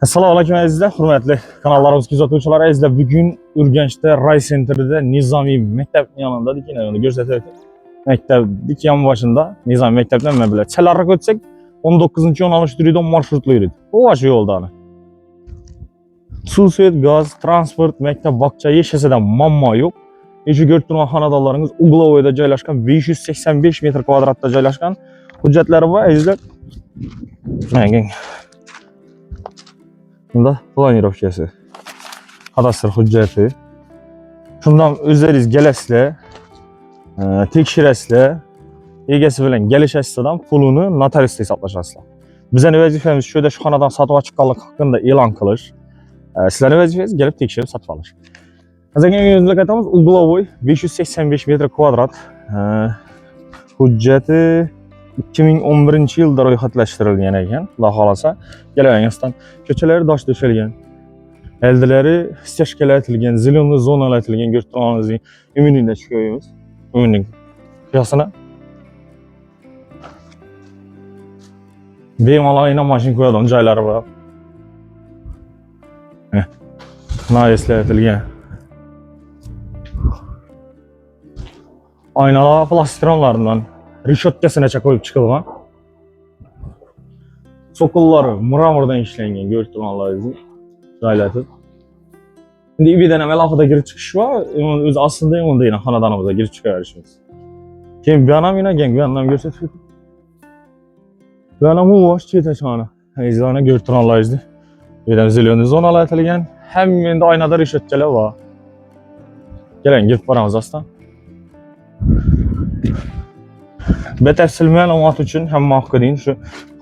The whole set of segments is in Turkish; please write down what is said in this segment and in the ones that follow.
Assalomu alaykum azizlar, hurmatli kanallarimiz kuzatuvchilari. Azizlar, bugun Urganchda Ray Center'da Nizomiy maktab yonida ekan, ko'rsatyapti. Maktabning yon boshida Nizomiy maktabdan men bilan chalarga o'tsak 19-16 turida marshrutlar yuradi. O'sha yo'ldan. Suv, svet, gaz, transport, maktab, bog'cha yashasidan muammo yo'q. Shu ko'rib turgan xonadonlaringiz Uglovoyda joylashgan, 585 metr kvadratda joylashgan. Hujjatlari bor azizlar. Mana bunda planirovkasi, kadastr hujjati. Shundan o'zlaringiz kelasizlar, tekshirasizlar, egasi bilan kelishasizdan pulini notariusda hisoblashasizlar. Bizning vazifamiz shu yerda shu xonadon sotib chiqqanligi haqida e'lon qilish. Sizlarning vazifangiz kelib tekshirib sotib olish. Hozirgi uyimizga qaytamiz. Uglovoy 585 metr kvadrat. Hujjati 2011-yilda ro'yxatlashtirilgan ekan. Xudo xolasa, kelavermasdan ko'chalari dosh to'shalgan. Eldilari steshkalatilgan, zeleniy zonalatilgan ko'rib turganingizdek, uminingda chiqaymiz. Umining qiyosini bemalol aynan mashina qo'yadigan joylari bor. Nayeslatilgan. Aynalar plastronlardan rishotkasinacha qo'yib chiqilgan. Sokollari mramordan ishlangan, ko'rib turganingizdek. Joylatib. Endi uydan ham alohida kirib chiqish bor. O'zi aslida unda yana xonadonimizga kirib chiqaverishimiz. Keyin bu ham ko'rsatib. Bu ham u bosh chetashona. Izlarni ko'rib turganingizdek. Bu yerda zeleniy zonalar aytilgan. Hammanda oynada rishotkalar bor. Keling, girib boramiz astan. Batafsil ma'lumot uchun hamma o'qiding shu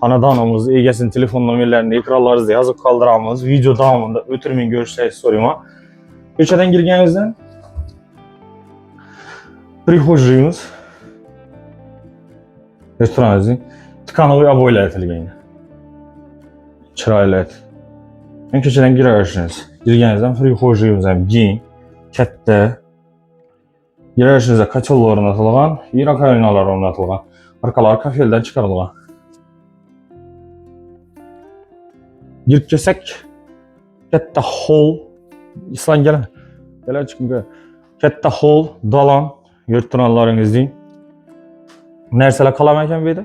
xonadonimiz egasining telefon nomerlarini ekranlaringizda yozib qoldiramiz. Video davomida o'tirmay ko'rishingizni so'rayman. Ko'chadan kirganingizdan prixojiyimiz, restoranimizning tkanoviy ob'oylar aytilgan. Chiroyli. Men ko'chadan kiraverishimiz. Kirganingizdan prixojiyimiz ham keng, katta. Girişinizde kaçollar o'rnatilgan, rakovinalar o'rnatilgan, arkalar kafeldan chiqarilgan. Girib kelsak, katta hol, islan kelar chiqimga. Katta hol, dalon, ko'rib turganlaringizdek. Narsalar qolama ekan bu yerda.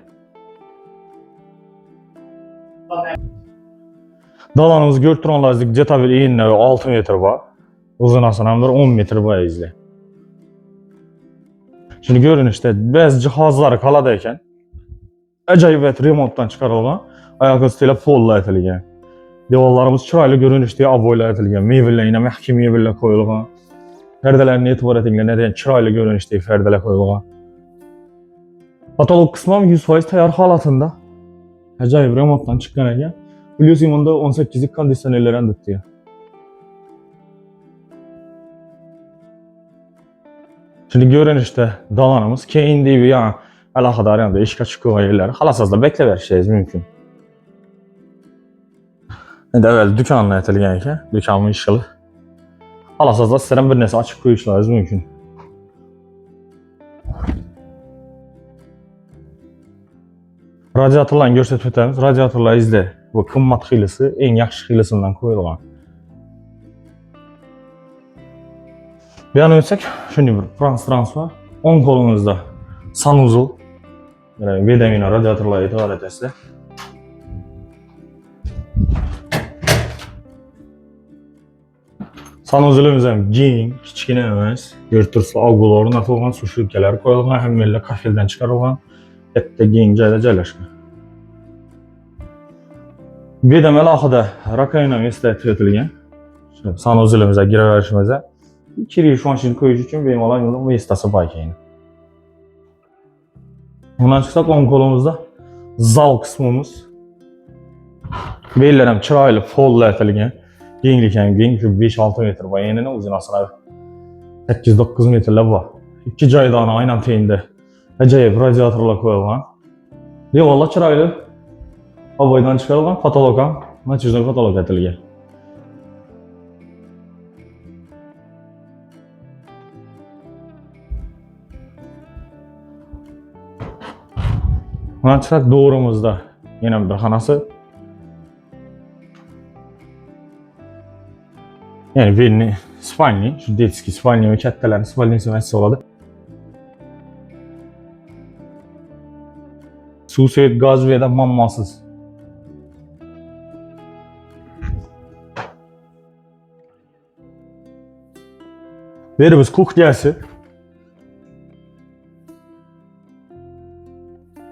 Dalonimiz ko'rib turganlaringizdek, jetabil eni 6 metr bor. Uzunasi ham 10 metr bor izlar. Şimdi görünüşte bazı cihazlar qoladi ekan. Ajoyib remontdan chiqarilgan, oyoq ostida pollar aytilgan. Devorlarimiz chiroyli ko'rinishda ob'oylar aytilgan, mebellar, mahkam mebellar qo'yilgan. Perdelarni e'tibor etinglar, chiroyli ko'rinishda perdelar qo'yilgan. Patolog qismi 100% tayyor holatida. Ajoyib remontdan chiqqan ekan. Biliyorsunuz bunda 18 lik konditsionerlar ham ditdi. Şimdi görünüşte dalanımız keyin deyip ya alakadar yanında işe çıkıyor yerler. Halasızda bekleverişeceğiz mümkün. Endi evvel dükkanla aytilgan ekan, dükkanın işgali. Halasızda sizlardan bir narsa açık qo'yishlaringiz mümkün. Radiatorlarni ko'rsatib o'tamiz. Radiatorlar izda bu qimmat xilisi, eng yaxshi xilisidan qo'yilgan. Bir an ötsek, shunday bir transfer. O'ng qo'lingizda sanuzul, bedamina radiatorlarga e'tibor etasizlar. Sanuzulimiz ham keng, kichkina emas. Ko'rib turibsizlar, og'ular o'rnatilgan, sushilkalar qo'yilgan, hammalar kafeldan chiqarilgan, katta keng joyda joylashgan. Bu yerda alohida rakovina eslatib o'tilgan. Sanuzulimizga kiraverishimizda kirish mashina qo'yish uchun bemalol yo'l vositasi bor ekan. Bundan chiqsak, o'ng qo'limizda zal qismimiz. Bellar ham chiroyli follar aytilgan. Kenglik ham keng, 5-6 metr bor. Enini uzunasini 8-9 metrlar bor. Ikki joydan aynan tengda ajoyib radiatorlar qo'yilgan. Devorlar chiroyli ob'oydan chiqarilgan, patolog ham natijali patolog aytilgan. Bundan chiqsak, doğrumuzda yana bir xonasi Yani birini spalni, şu detski spalni ve kattalarni spalnisi мәселесі болады. Suv, gaz ve de mammasız. Verimiz kuhyası.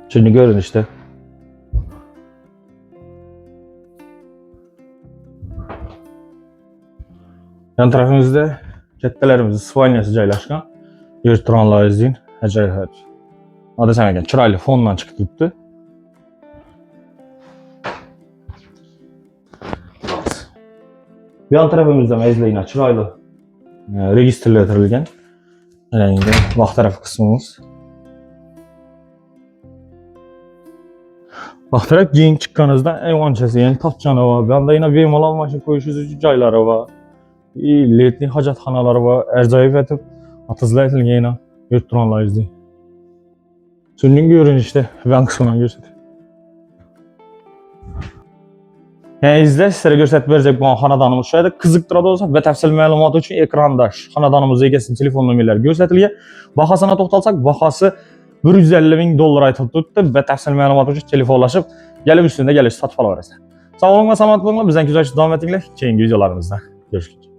Şimdi görün işte. Yan tarafımızda kattalarımızın spalniyası joylashgan. Yurtronlar izleyin. Ajoyib. Adasam ekan, chiroyli fondan chiqib turibdi. Bu yan tarafımızda mezleyine chiroyli registrlashtirilgan. Mana endi vaqt taraf qismimiz. Vaqt taraf keyin chiqqaningizda ayvonchasi, ya'ni topchani va bu yerda yana bemalol mashina qo'yishingiz uchun joylari va letniy hojatxonalari va ajoyib etib atizlaytilgan yurtronlar izleyin. Sunning görünüşte ben kısmından göstereyim. Yani izle sizlere gösterip verecek bu xonadonimiz şöyle qiziqtiradi olsa batafsil ma'lumot uchun ekranda xonadonimiz egasini telefon nomerlari ko'rsatilgan. Bahosini to'xtalsak, bahosi 150 ming dollar aytib turibdi. Batafsil ma'lumot uchun telefonlashib, kelib üstünde gelish sotib olaverasizlar. Sog' bo'ling va salomat bo'linglar. Bizdan kuzatishni davom etinglar. Keyingi videolarimizda görüşürüz.